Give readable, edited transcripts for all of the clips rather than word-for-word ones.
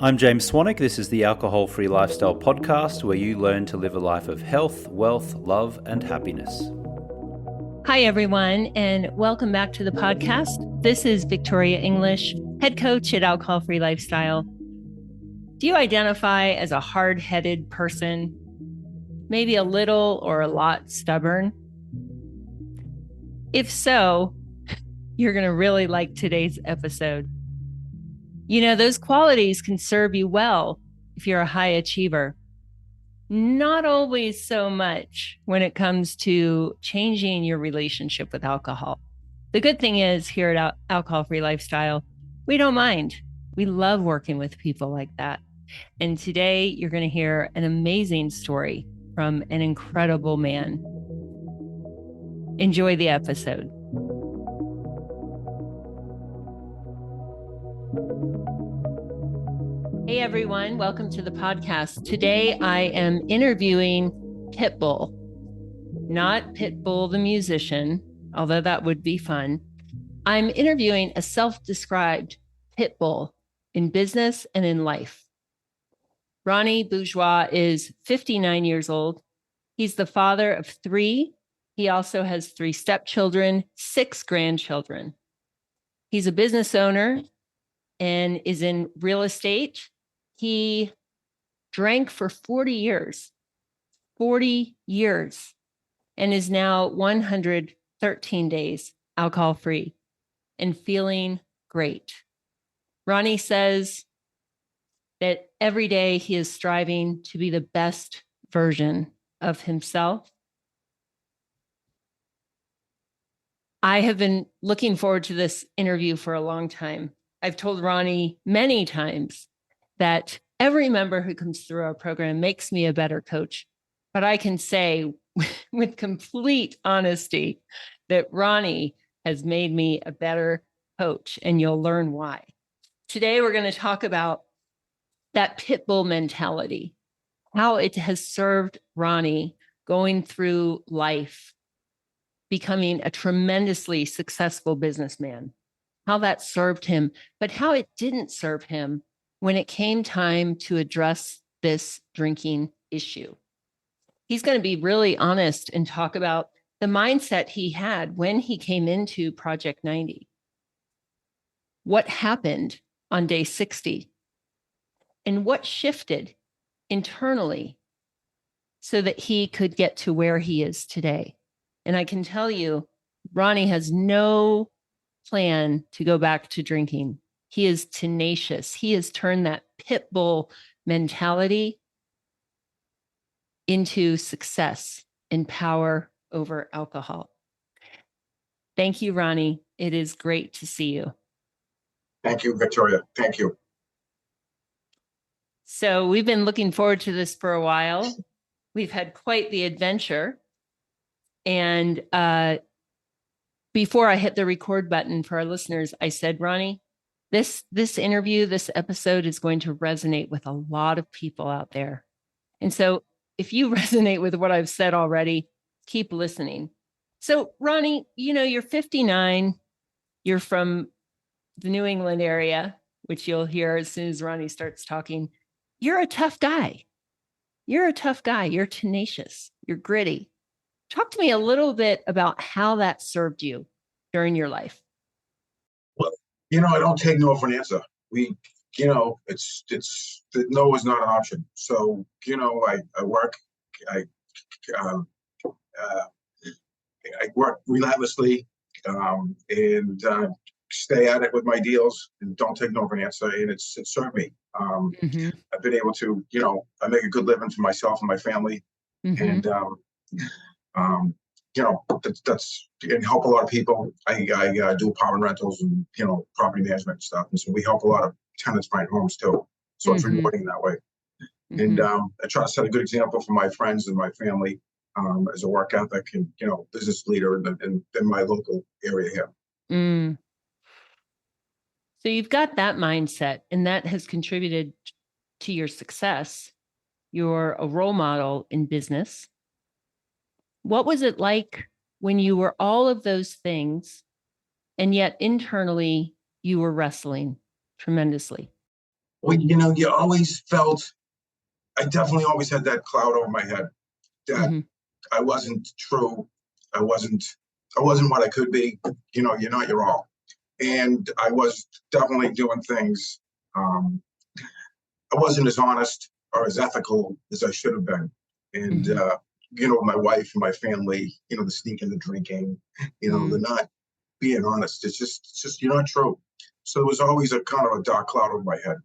I'm James Swanwick. This is the Alcohol Free Lifestyle Podcast, where you learn to live a life of health, wealth, love, and happiness. Hi, everyone, and welcome back to the podcast. This is Victoria English, head coach at Alcohol Free Lifestyle. Do you identify as a hard-headed person? Maybe a little or a lot stubborn? If so, you're going to really like today's episode. You know, those qualities can serve you well if you're a high achiever. Not always so much when it comes to changing your relationship with alcohol. The good thing is here at Alcohol Free Lifestyle, we don't mind. We love working with people like that. And today you're going to hear an amazing story from an incredible man. Enjoy the episode. Hey everyone, welcome to the podcast. Today I am interviewing Pitbull, not Pitbull the musician, although that would be fun. I'm interviewing a self-described Pitbull in business and in life. Ronnie Bourgeois is 59 years old. He's the father of 3. He also has 3 stepchildren, 6 grandchildren. He's a business owner and is in real estate. He drank for 40 years, and is now 113 days alcohol free and feeling great. Ronnie says that every day he is striving to be the best version of himself. I have been looking forward to this interview for a long time. I've told Ronnie many times that every member who comes through our program makes me a better coach. But I can say with complete honesty that Ronnie has made me a better coach, and you'll learn why. Today, we're going to talk about that Pitbull mentality, how it has served Ronnie going through life, becoming a tremendously successful businessman, how that served him, but how it didn't serve him when it came time to address this drinking issue. He's going to be really honest and talk about the mindset he had when he came into Project 90. What happened on day 60? And what shifted internally so that he could get to where he is today? And I can tell you, Ronnie has no plan to go back to drinking. He is tenacious. He has turned that Pitbull mentality into success and power over alcohol. Thank you, Ronnie. It is great to see you. Thank you, Victoria. Thank you. So we've been looking forward to this for a while. We've had quite the adventure. And before I hit the record button for our listeners, I said, Ronnie, this interview, this episode is going to resonate with a lot of people out there. And so if you resonate with what I've said already, keep listening. So Ronnie, you know, you're 59, you're from the New England area, which you'll hear as soon as Ronnie starts talking. You're a tough guy. You're tenacious. You're gritty. Talk to me a little bit about how that served you during your life. Well, you know, I don't take no for an answer. It's no is not an option. So, you know, I work, I work relentlessly, and stay at it with my deals, and don't take no for an answer. And it served me. I've been able to, you know, I make a good living for myself and my family, and you know, that's and help a lot of people. I do apartment rentals and, you know, property management and stuff, and so we help a lot of tenants find homes too. So it's rewarding that way. And I try to set a good example for my friends and my family as a work ethic and, you know, business leader in my local area here. So you've got that mindset, and that has contributed to your success. You're a role model in business. What was it like when you were all of those things, and yet internally you were wrestling tremendously? Well, you always felt, I definitely always had that cloud over my head that Mm-hmm. I wasn't true. I wasn't, I wasn't what I could be. You're not your all. And I was definitely doing things. Um, I wasn't as honest or as ethical as I should have been. And, Mm-hmm. my wife and my family, the sneaking, the drinking, they're not being honest. It's just, you're not true. So there was always a kind of a dark cloud over my head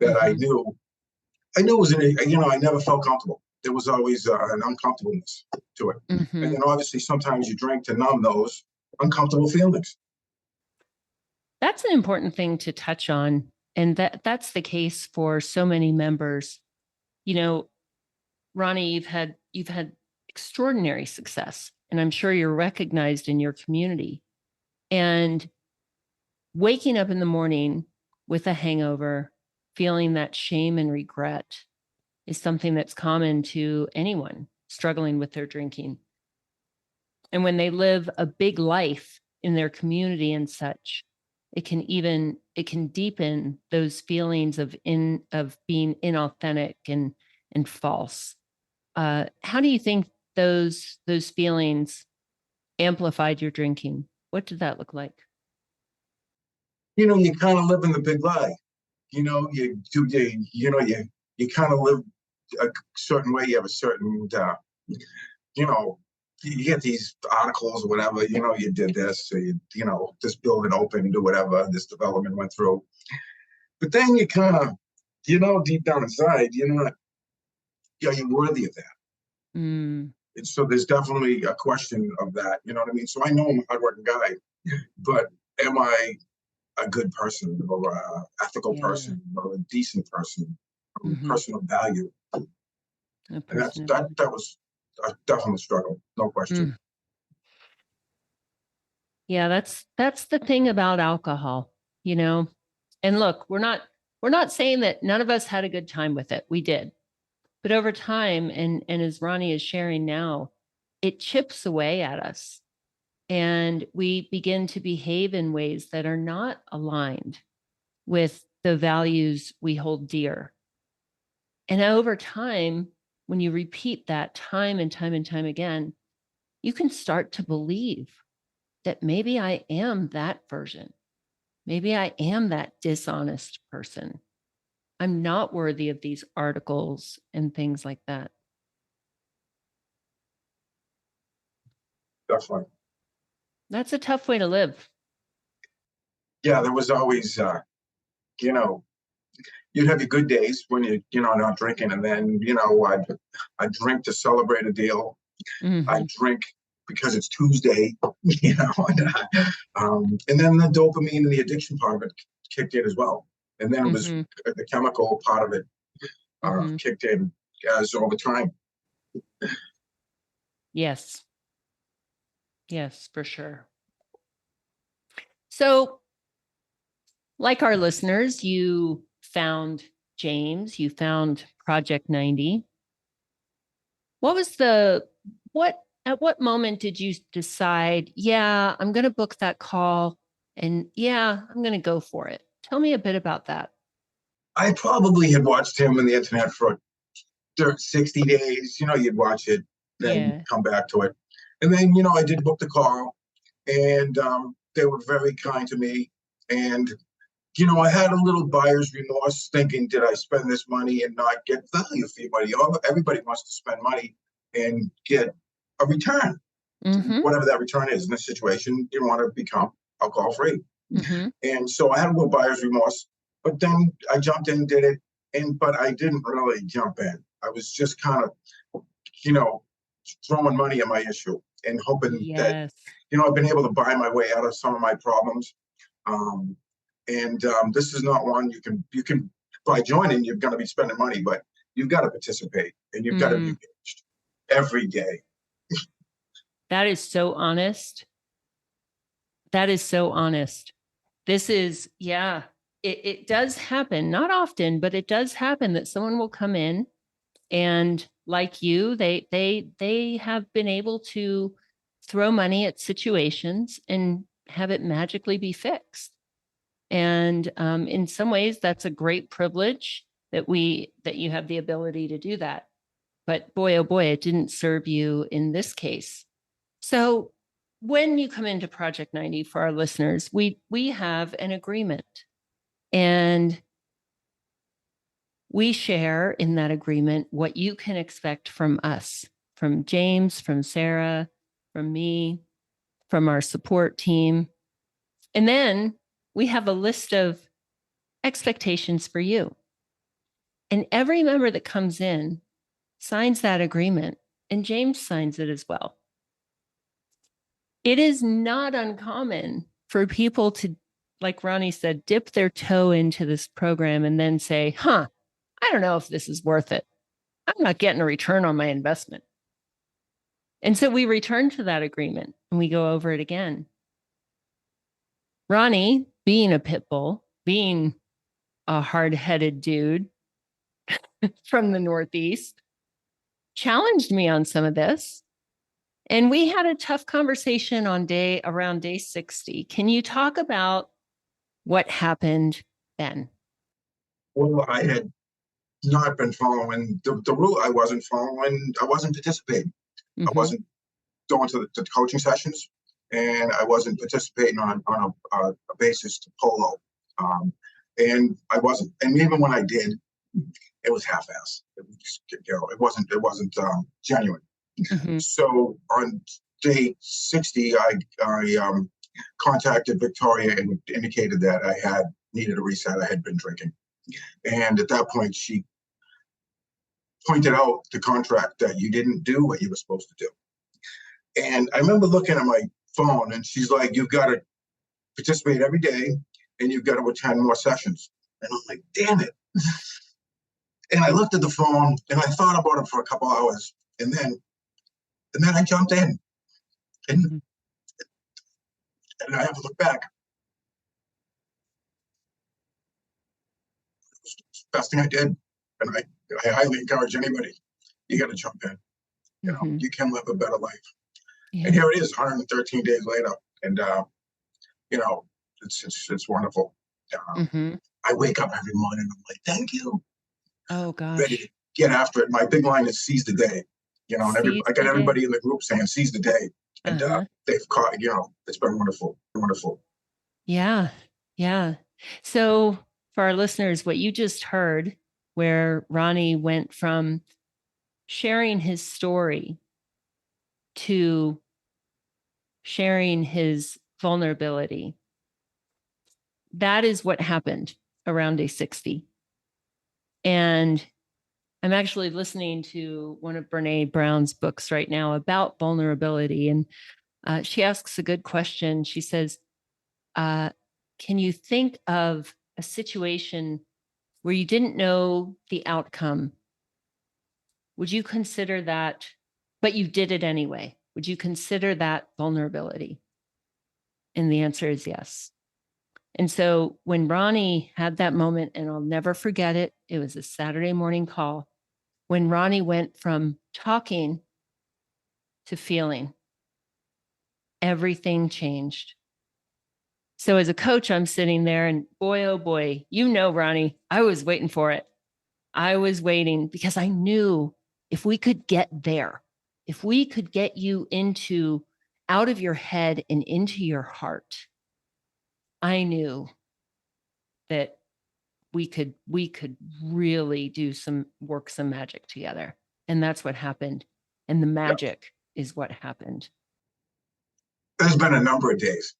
that Mm-hmm. I knew it was, I never felt comfortable. There was always an uncomfortableness to it. And Mm-hmm. then obviously sometimes you drink to numb those uncomfortable feelings. That's an important thing to touch on. And that's the case for so many members. Ronnie, you've had extraordinary success, and I'm sure you're recognized in your community. And waking up in the morning with a hangover, feeling that shame and regret is something that's common to anyone struggling with their drinking. And when they live a big life in their community and such, it can deepen those feelings of being inauthentic and false. How do you think those feelings amplified your drinking? What did that look like? You kind of live in the big lie. You do, you kind of live a certain way. You have a certain, you know, you get these articles or whatever, you did this, so this building opened or whatever, this development went through. But then you kind of, deep down inside, are you worthy of that? Mm, And so there's definitely a question of that. You know what I mean? So I know I'm a hardworking guy, but am I a good person or a ethical yeah. person or a decent person, or a Mm-hmm. person of value? A And that's person of that was a definite struggle, no question. mm. Yeah, that's the thing about alcohol, you know. And look, we're not saying that none of us had a good time with it. We did. But over time, and as Ronnie is sharing now, it chips away at us. And we begin to behave in ways that are not aligned with the values we hold dear. And over time, when you repeat that time and time and time again, you can start to believe that maybe I am that version. Maybe I am that dishonest person. I'm not worthy of these articles and things like that. Definitely. That's a tough way to live. Yeah, there was always, you know, you'd have your good days when not drinking, and then I'd drink to celebrate a deal. I Mm-hmm. drink because it's Tuesday, and then the dopamine and the addiction part of it kicked in as well. And then it was Mm-hmm. the chemical part of it Mm-hmm. kicked in as all the time. Yes. Yes, for sure. So, like our listeners, you found James, you found Project 90. What was at what moment did you decide, yeah, I'm going to book that call and yeah, I'm going to go for it? Tell me a bit about that. I probably had watched him on the internet for 60 days. You'd watch it, then Yeah. come back to it. And then, I did book the call, and they were very kind to me. And, I had a little buyer's remorse thinking, did I spend this money and not get value for your money? Everybody wants to spend money and get a return, Mm-hmm. whatever that return is. In this situation, you want to become alcohol free. Mm-hmm. And so I had a little buyer's remorse, but then I jumped in, did it, but I didn't really jump in. I was just kind of, you know, throwing money at my issue and hoping that, Yes. I've been able to buy my way out of some of my problems. Um, and this is not one you can by joining, you're going to be spending money, but you've got to participate and you've got to be engaged every day. That is so honest. That is so honest. This is, yeah, it does happen, not often, but it does happen that someone will come in and like you, they have been able to throw money at situations and have it magically be fixed. And in some ways, that's a great privilege that you have the ability to do that. But boy, oh boy, it didn't serve you in this case. So when you come into Project 90, for our listeners, we have an agreement, and we share in that agreement what you can expect from us, from James, from Sarah, from me, from our support team. And then we have a list of expectations for you. And every member that comes in signs that agreement, and James signs it as well. It is not uncommon for people to, like Ronnie said, dip their toe into this program and then say, I don't know if this is worth it. I'm not getting a return on my investment. And so we return to that agreement and we go over it again. Ronnie, being a pit bull, being a hard-headed dude from the Northeast, challenged me on some of this. And we had a tough conversation around day 60. Can you talk about what happened then? Well, I had not been following the rule. I wasn't following. I wasn't participating. I wasn't going to the coaching sessions, and I wasn't participating on a basis to polo. And I wasn't. And even when I did, it was half-assed. It wasn't genuine. So on day 60, I contacted Victoria and indicated that I needed a reset. I had been drinking. And at that point, she pointed out the contract that you didn't do what you were supposed to do. And I remember looking at my phone, and she's like, you've got to participate every day, and you've got to attend more sessions. And I'm like, damn it. And I looked at the phone, and I thought about it for a couple hours, and then I jumped in. And I haven't looked back. It was the best thing I did. And I highly encourage anybody, you got to jump in. You know, you can live a better life. Yeah. And here it is, 113 days later. And, you know, it's wonderful. I wake up every morning and I'm like, thank you. Oh, gosh. Ready to get after it. My big line is seize the day. You know, and I got everybody in the group saying seize the day. And they've caught, you know, it's been wonderful. Wonderful. Yeah. Yeah. So for our listeners, what you just heard, where Ronnie went from sharing his story to sharing his vulnerability, that is what happened around day 60. And I'm actually listening to one of Brene Brown's books right now about vulnerability. And she asks a good question. She says, can you think of a situation where you didn't know the outcome? Would you consider that, but you did it anyway? Would you consider that vulnerability? And the answer is yes. And so when Ronnie had that moment, and I'll never forget it, it was a Saturday morning call, when Ronnie went from talking to feeling, everything changed. So as a coach, I'm sitting there and boy, oh boy, you know, Ronnie, I was waiting for it. I was waiting because I knew if we could get there, if we could get you out of your head and into your heart, I knew that we could really work some magic together. And that's what happened. And the magic is what happened. There's been a number of days.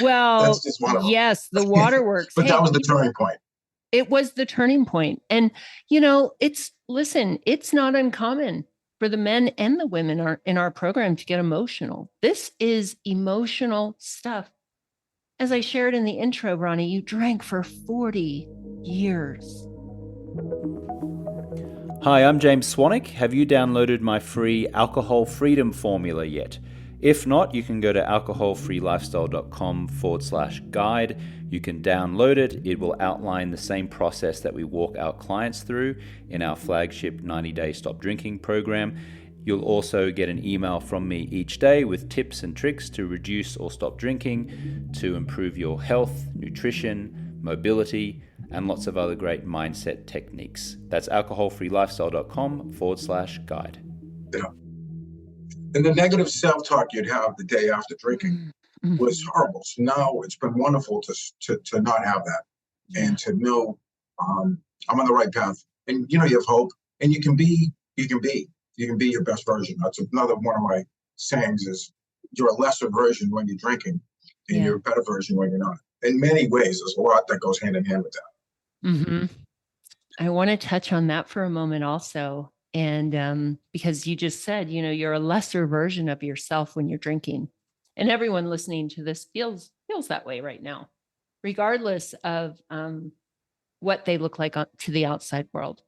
Well, that's just one of them. Yes, the waterworks. But that was the turning point. It was the turning point. And, you know, it's not uncommon for the men and the women in our program to get emotional. This is emotional stuff. As I shared in the intro, Ronnie, you drank for 40 years. Hi, I'm James Swanwick. Have you downloaded my free Alcohol Freedom Formula yet? If not, you can go to alcoholfreelifestyle.com/guide. You can download it. It will outline the same process that we walk our clients through in our flagship 90-day Stop Drinking program. You'll also get an email from me each day with tips and tricks to reduce or stop drinking, to improve your health, nutrition, mobility, and lots of other great mindset techniques. That's alcoholfreelifestyle.com/guide. Yeah. And the negative self-talk you'd have the day after drinking was horrible. So now it's been wonderful to not have that, and to know I'm on the right path. And you have hope, and you can be your best version. That's another one of my sayings is you're a lesser version when you're drinking, and you're a better version when you're not. In many ways, there's a lot that goes hand in hand with that. I want to touch on that for a moment also. And because you just said, you're a lesser version of yourself when you're drinking. And everyone listening to this feels that way right now, regardless of what they look like to the outside world.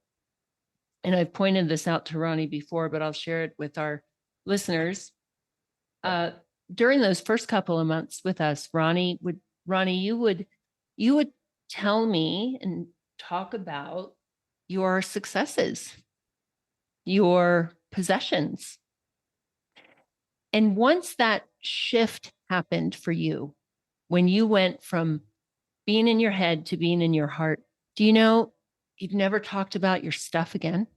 And I've pointed this out to Ronnie before, but I'll share it with our listeners. During those first couple of months with us, Ronnie, you would tell me and talk about your successes, your possessions. And once that shift happened for you, when you went from being in your head to being in your heart, do you know you've never talked about your stuff again?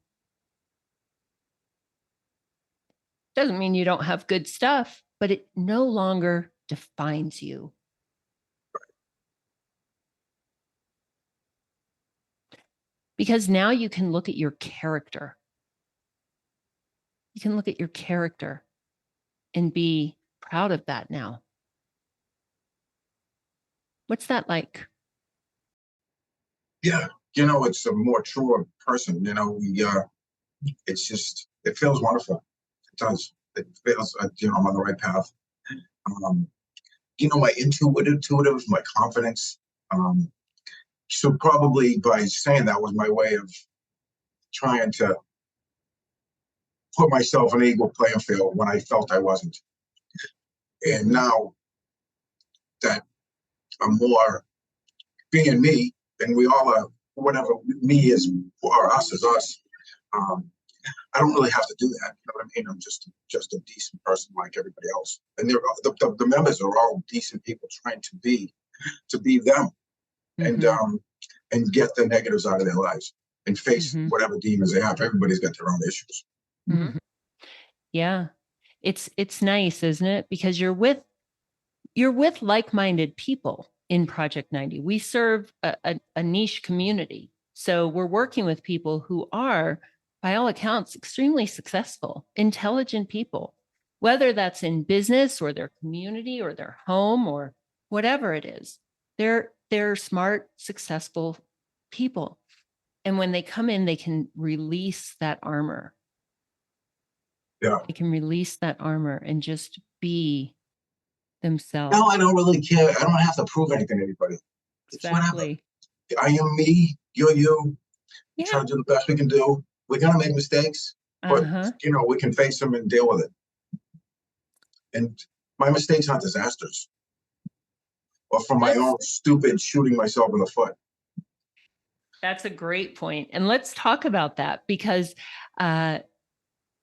Doesn't mean you don't have good stuff, but it no longer defines you. Because now you can look at your character. You can look at your character and be proud of that now. What's that like? Yeah, it's a more truer person. It's just, it feels wonderful. It does. It feels, I'm on the right path. My intuitive, my confidence. So probably by saying that was my way of trying to put myself in an equal playing field when I felt I wasn't. And now that I'm more being me, and we all are, whatever me is, or us is us. I don't really have to do that. You know what I mean? I'm just a decent person like everybody else. And the members are all decent people trying to be them, and get the negatives out of their lives and face whatever demons they have. Everybody's got their own issues. Yeah. It's nice, isn't it? Because you're with like-minded people in Project 90. We serve a niche community. So we're working with people who are, by all accounts, extremely successful, intelligent people, whether that's in business or their community or their home or whatever it is. They're smart, successful people. And when they come in, they can release that armor. Yeah. They can release that armor and just be themselves. No, I don't really care. I don't have to prove anything to anybody. Exactly. It's whatever. I am me, you're you. Yeah. Try to do the best we can do. We're going to make mistakes, but we can face them and deal with it. And my mistakes aren't disasters. Or from my own stupid shooting myself in the foot. That's a great point. And let's talk about that, because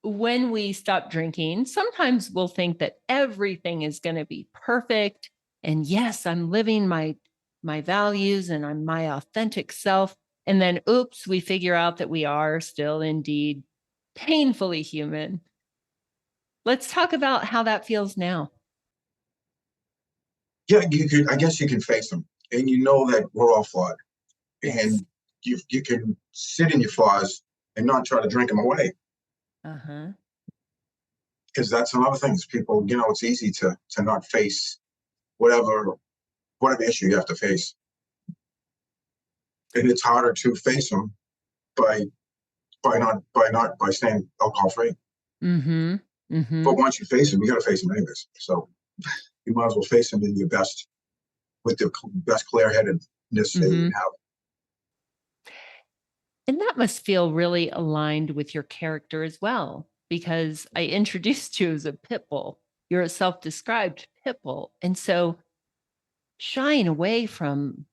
when we stop drinking, sometimes we'll think that everything is going to be perfect. And yes, I'm living my values and I'm my authentic self. And then, oops, we figure out that we are still indeed painfully human. Let's talk about how that feels now. Yeah, I guess you can face them, and that we're all flawed. Yes. And you can sit in your flaws and not try to drink them away. Because that's another thing is people, it's easy to not face whatever issue you have to face. And it's harder to face them by staying alcohol free. But once you face them, you got to face them anyways. So you might as well face them with the best clear-headedness that you can have. And that must feel really aligned with your character as well, because I introduced you as a pit bull. You're a self-described pit bull. And so shying away from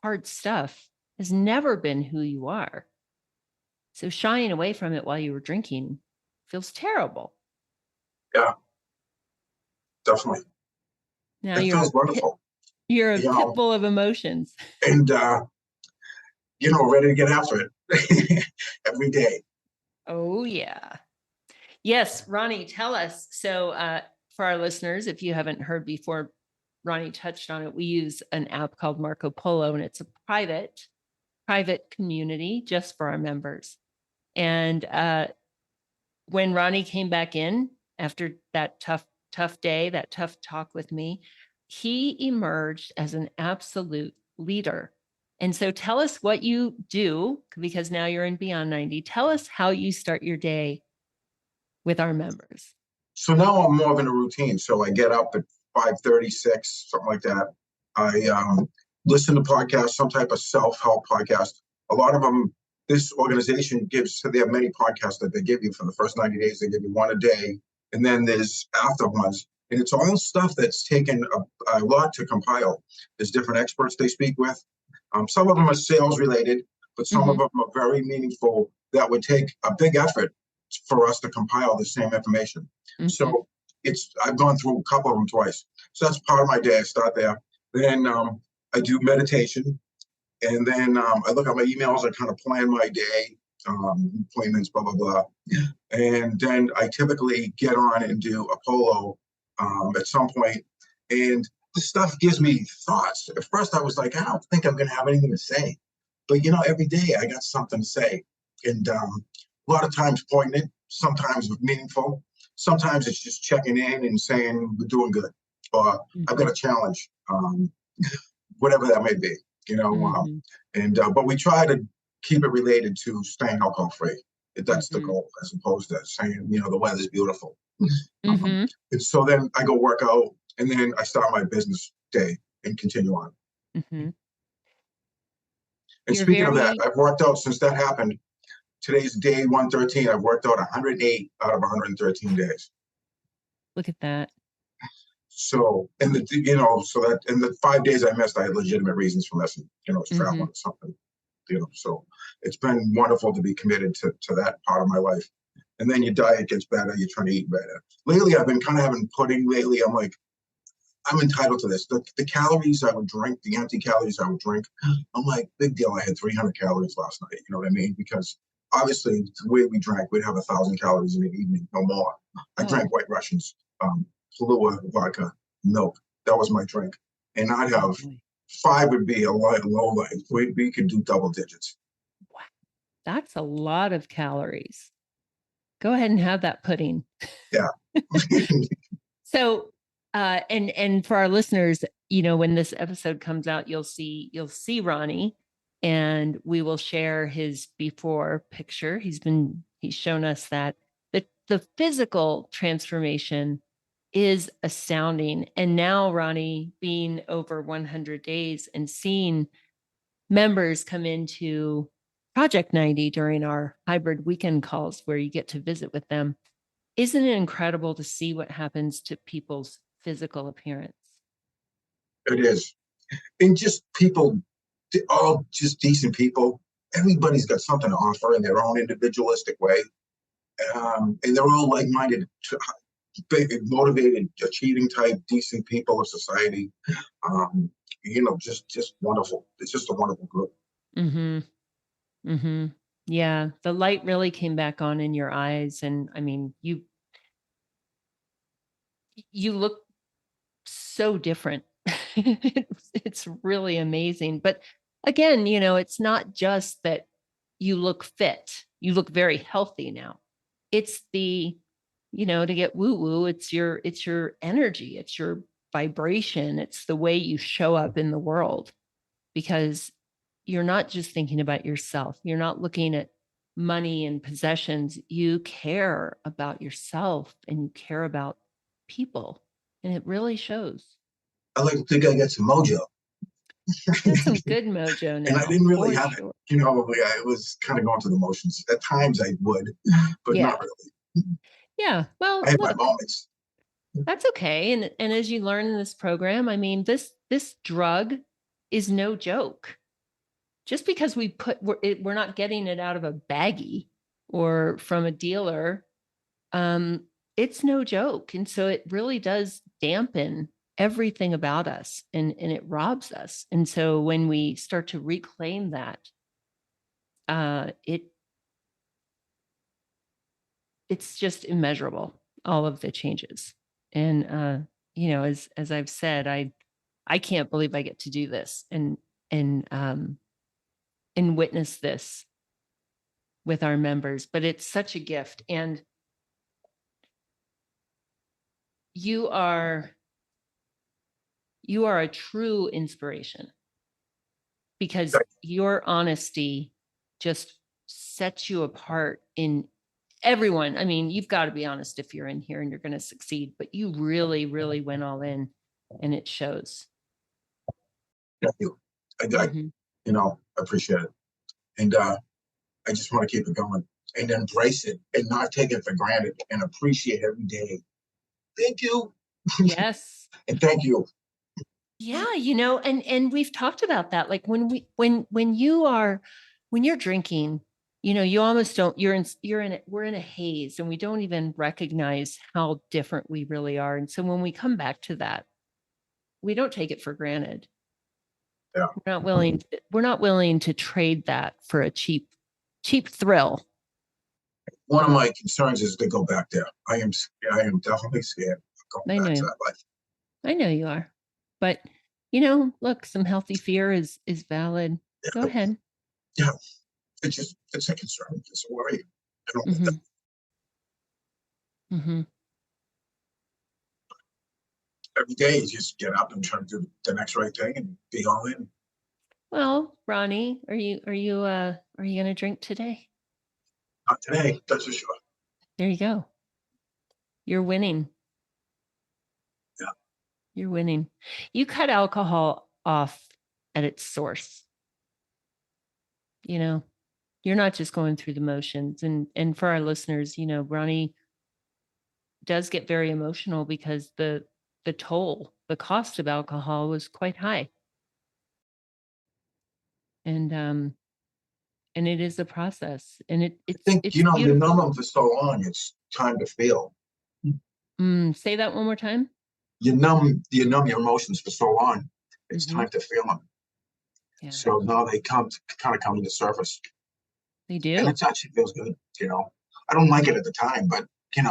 hard stuff has never been who you are. So shying away from it while you were drinking feels terrible. Yeah, definitely. Now It feels wonderful. You're a pit bull of emotions. And, ready to get after it every day. Oh, yeah. Yes, Ronnie, tell us. So for our listeners, if you haven't heard before, Ronnie touched on it. We use an app called Marco Polo, and it's a private community just for our members. And when Ronnie came back in after that tough day, that tough talk with me, he emerged as an absolute leader. And so tell us what you do, because now you're in Beyond 90. Tell us how you start your day with our members. So now I'm more of in a routine. So I get up at 5:36, something like that. I listen to podcasts, some type of self-help podcast. A lot of them, this organization gives, so they have many podcasts that they give you for the first 90 days. They give you one a day. And then there's after ones. And it's all stuff that's taken a lot to compile. There's different experts they speak with. Some of them are sales related, but some of them are very meaningful that would take a big effort for us to compile the same information. So I've gone through a couple of them twice. So that's part of my day. I start there. Then I do meditation. And then I look at my emails. I kind of plan my day, appointments, blah, blah, blah. And then I typically get on and do a polo at some point. And this stuff gives me thoughts. At first I was like, I don't think I'm going to have anything to say. But, every day I got something to say. And a lot of times poignant, sometimes meaningful. Sometimes it's just checking in and saying we're doing good, or I've got a challenge, whatever that may be, but we try to keep it related to staying alcohol free. That's the goal, as opposed to saying, the weather's beautiful. And so then I go work out, and then I start my business day and continue on. And speaking of that, I've worked out since that happened. Today's day 113. I've worked out 108 out of 113 days. Look at that. So, and the 5 days I missed, I had legitimate reasons for missing. It's traveling or something. So it's been wonderful to be committed to that part of my life. And then your diet gets better. You're trying to eat better. Lately, I've been kind of having pudding. Lately, I'm like, I'm entitled to this. The calories I would drink, the empty calories I would drink, I'm like, big deal. I had 300 calories last night. You know what I mean? Because obviously, the way we drank, we'd have 1,000 calories in the evening, no more. I drank White Russians, Kahlua, vodka, milk. That was my drink. And I'd have 5 would be a lot low life. We could do double digits. Wow. That's a lot of calories. Go ahead and have that pudding. Yeah. So, and for our listeners, when this episode comes out, you'll see Ronnie, and we will share his before picture. He's shown us that the physical transformation is astounding. And now, Ronnie, being over 100 days and seeing members come into Project 90 during our hybrid weekend calls where you get to visit with them, isn't it incredible to see what happens to people's physical appearance? It is. And just people, all just decent people. Everybody's got something to offer in their own individualistic way. And they're all like-minded, motivated, achieving type, decent people of society. Just wonderful. It's just a wonderful group. Yeah, the light really came back on in your eyes, and I mean, you look so different. It's really amazing. But again, it's not just that you look fit. You look very healthy now. It's the, to get woo-woo, it's your energy, it's your vibration, it's the way you show up in the world, because you're not just thinking about yourself. You're not looking at money and possessions. You care about yourself and you care about people. And it really shows. I like to think I got some mojo. Got some good mojo now. And I didn't really have it. I was kind of going through the motions. At times I would, but not really. Yeah. Well, I had my moments. That's okay. And as you learn in this program, I mean, this drug is no joke. Just because we're not getting it out of a baggie or from a dealer, it's no joke. And so it really does dampen everything about us, and it robs us. And so when we start to reclaim that, it's just immeasurable, all of the changes. And as I've said, I can't believe I get to do this and witness this with our members, but it's such a gift. And you are a true inspiration, because your honesty just sets you apart in everyone. I mean, you've got to be honest if you're in here and you're going to succeed, but you really, really went all in, and it shows. Thank you. I appreciate it. And I just want to keep it going and embrace it and not take it for granted and appreciate every day. Thank you. Yes. And thank you. Yeah. And we've talked about that. Like when you're drinking, you almost don't, we're in a haze, and we don't even recognize how different we really are. And so when we come back to that, we don't take it for granted. Yeah. We're not willing to trade that for a cheap thrill. One of my concerns is to go back there. I am definitely scared of going back to that life. I know you are, but look, some healthy fear is valid. Yeah. Go ahead. Yeah. It's a concern. It's a worry. I don't want that. Mm-hmm. Every day you just get up and try to do the next right thing and be all in. Well, Ronnie, are you going to drink today? Not today, that's for sure. There you go. You're winning. Yeah. You're winning. You cut alcohol off at its source. You're not just going through the motions. And for our listeners, Ronnie does get very emotional because the cost of alcohol was quite high. And it is a process, and it's beautiful. You numb them for so long, it's time to feel. Say that one more time. You numb your emotions for so long, it's time to feel them. Yeah. So now they kind of come to the surface. They do. And it actually feels good, I don't like it at the time, but 10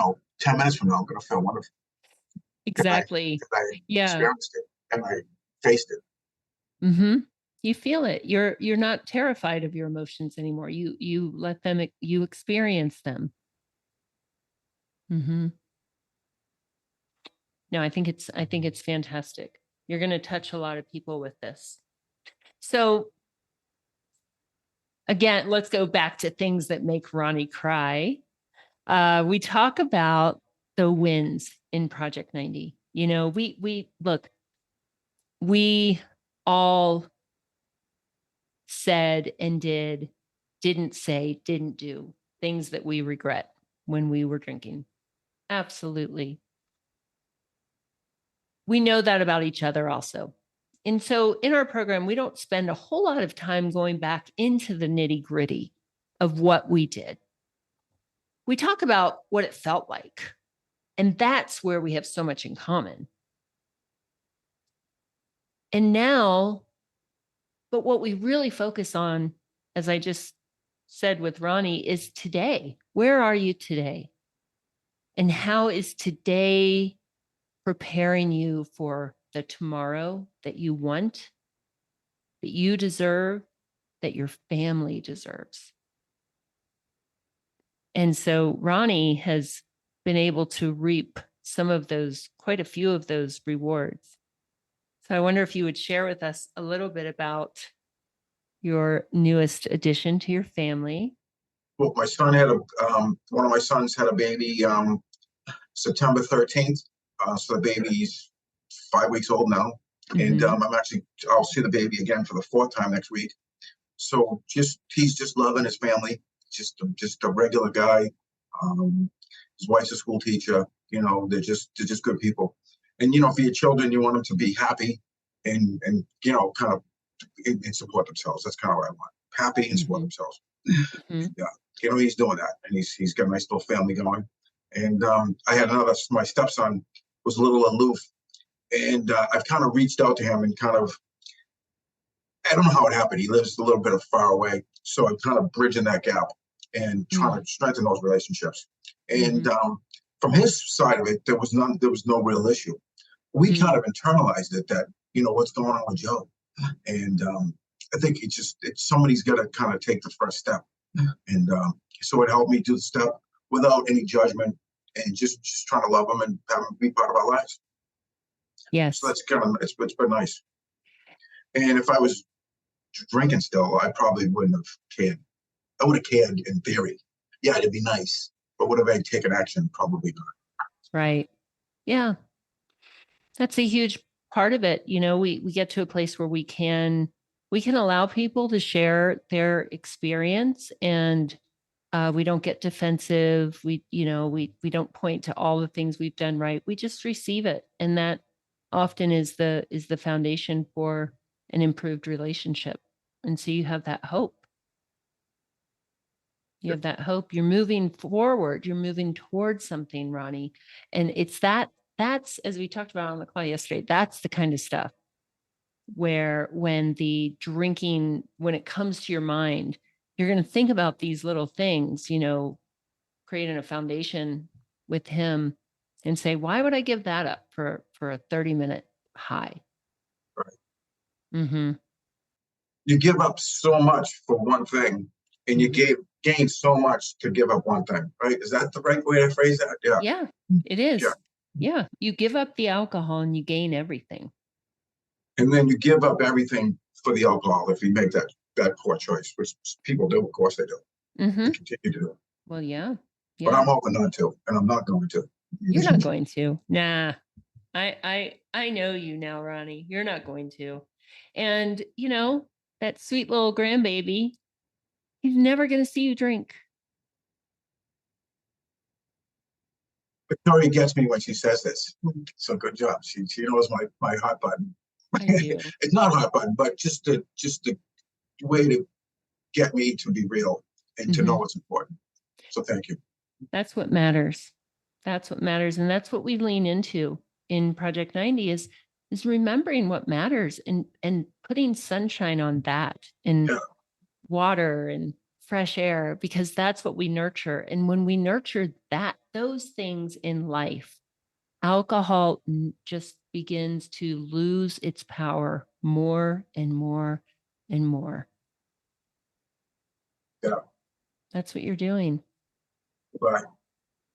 minutes from now, I'm going to feel wonderful. Exactly. I experienced it and I faced it. Mm-hmm. You feel it. You're not terrified of your emotions anymore. You let them, you experience them. Mm-hmm. No, I think it's fantastic. You're going to touch a lot of people with this. So again, let's go back to things that make Ronnie cry. We talk about the wins in Project 90. We all said and didn't say, didn't do things that we regret when we were drinking. Absolutely. We know that about each other also. And so in our program, we don't spend a whole lot of time going back into the nitty-gritty of what we did. We talk about what it felt like. And that's where we have so much in common. And now, but what we really focus on, as I just said with Ronnie, is today. Where are you today? And how is today preparing you for the tomorrow that you want, that you deserve, that your family deserves? And so Ronnie has been able to reap quite a few of those rewards. So I wonder if you would share with us a little bit about your newest addition to your family. Well, my son one of my sons had a baby September 13th. So the baby's 5 weeks old now. Mm-hmm. And I'll see the baby again for the 4th time next week. So he's just loving his family, just a regular guy. His wife's a school teacher. They're just good people. And for your children, you want them to be happy and kind of and support themselves. That's kind of what I want. Happy and support themselves. Mm-hmm. Yeah, he's doing that, and he's got a nice little family going. And I had my stepson was a little aloof, and I've kind of reached out to him and kind of, I don't know how it happened. He lives a little bit far away, so I'm kind of bridging that gap and trying to strengthen those relationships. And from his side of it, there was no real issue. We kind of internalized it that, what's going on with Joe, and I think somebody's got to kind of take the first step, and so it helped me do the step without any judgment and just trying to love him and have him be part of our lives. Yes. So that's it's been nice. And if I was drinking still, I probably wouldn't have cared. I would have cared in theory. Yeah, it'd be nice, but would have I taken action? Probably not. Right. Yeah. That's a huge part of it. We get to a place where we can allow people to share their experience, and we don't get defensive. We don't point to all the things we've done right. We just receive it. And that often is the foundation for an improved relationship. And so you have that hope. You have that hope. You're moving forward. You're moving towards something, Ronnie. And it's that's, as we talked about on the call yesterday, that's the kind of stuff where when it comes to your mind, you're going to think about these little things, creating a foundation with him and say, why would I give that up for a 30-minute high? Right. You give up so much for one thing, and you gain so much to give up one thing, right? Is that the right way to phrase that? Yeah. Yeah, it is. Yeah. You give up the alcohol and you gain everything. And then you give up everything for the alcohol if you make that poor choice, which people do. Of course they do. They continue to do. Well, yeah. But I'm hoping not to, and I'm not going to. You're not going to. Nah. I know you now, Ronnie. You're not going to. And, that sweet little grandbaby, he's never going to see you drink. Victoria gets me when she says this. So good job. She knows my hot button. I do. It's not hot button, but just the way to get me to be real and to know what's important. So thank you. That's what matters. That's what matters. And that's what we lean into in Project 90 is remembering what matters and putting sunshine on that and water and fresh air, because that's what we nurture. And when we nurture those things in life, alcohol just begins to lose its power more and more and more. Yeah. That's what you're doing. Right.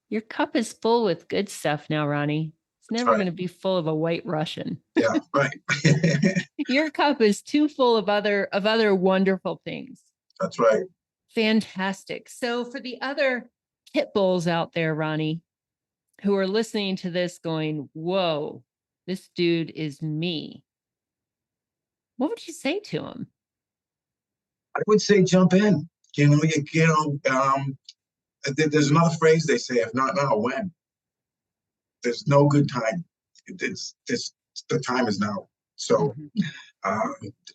Your cup is full with good stuff now, Ronnie. It's never going to be full of a white Russian. Yeah, right. Your cup is too full of other wonderful things. That's right. Fantastic. So for the other pit bulls out there, Ronnie, who are listening to this going, whoa, this dude is me. What would you say to him? I would say jump in. There's another phrase they say, if not now, when? There's no good time. The time is now. So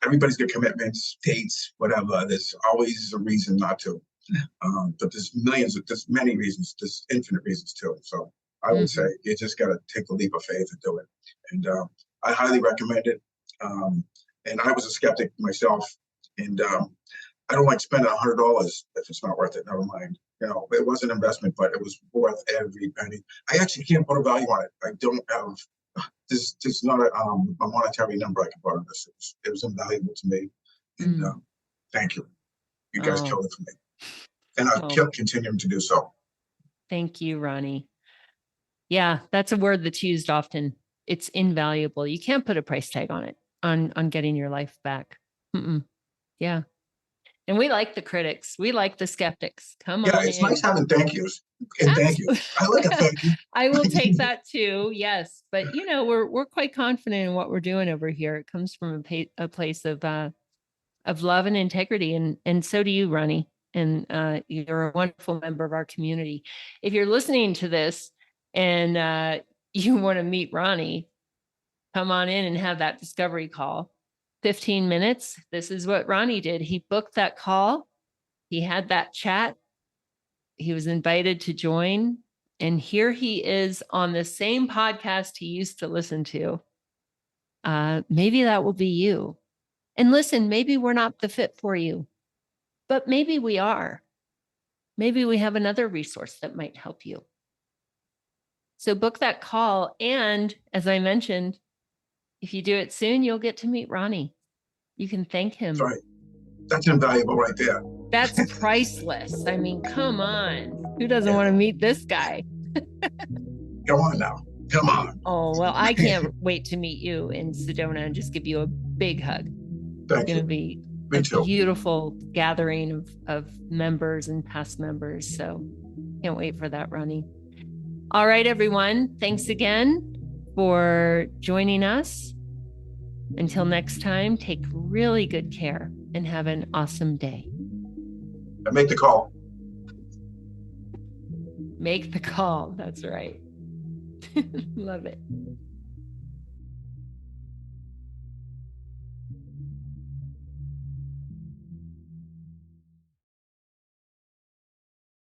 everybody's got commitments, dates, whatever. There's always a reason not to. But there's many reasons, there's infinite reasons too. So I would say you just got to take a leap of faith and do it. And I highly recommend it. And I was a skeptic myself. And I don't like spending $100 if it's not worth it. Never mind. It was an investment, but it was worth every penny. I actually can't put a value on it. I don't have. There's not a monetary number I can put on this. It was invaluable to me. And thank you. You guys killed it for me. And I'll keep continuing to do so. Thank you, Ronnie. Yeah, that's a word that's used often. It's invaluable. You can't put a price tag on it, on getting your life back. Yeah. And we like the critics. We like the skeptics. Come on. Yeah, it's nice having thank yous. And thank you. I like a thank you. I will take that too. Yes. But we're quite confident in what we're doing over here. It comes from a place of love and integrity. And so do you, Ronnie. And you're a wonderful member of our community. If you're listening to this and you want to meet Ronnie, come on in and have that discovery call. 15 minutes. This is what Ronnie did. He booked that call. He had that chat. He was invited to join. And here he is on the same podcast he used to listen to. Maybe that will be you. And listen, maybe we're not the fit for you, but maybe we are. Maybe we have another resource that might help you. So book that call. And as I mentioned, if you do it soon, you'll get to meet Ronnie. You can thank him. That's right. That's invaluable right there. That's priceless. I mean, come on. Who doesn't want to meet this guy? Come on now. Come on. Oh, well, I can't wait to meet you in Sedona and just give you a big hug. Thank It's going to you. be Me a too. beautiful gathering of members and past members. So can't wait for that, Ronnie. All right, everyone. Thanks again for joining us. Until next time, take really good care and have an awesome day. And make the call. Make the call. That's right. Love it.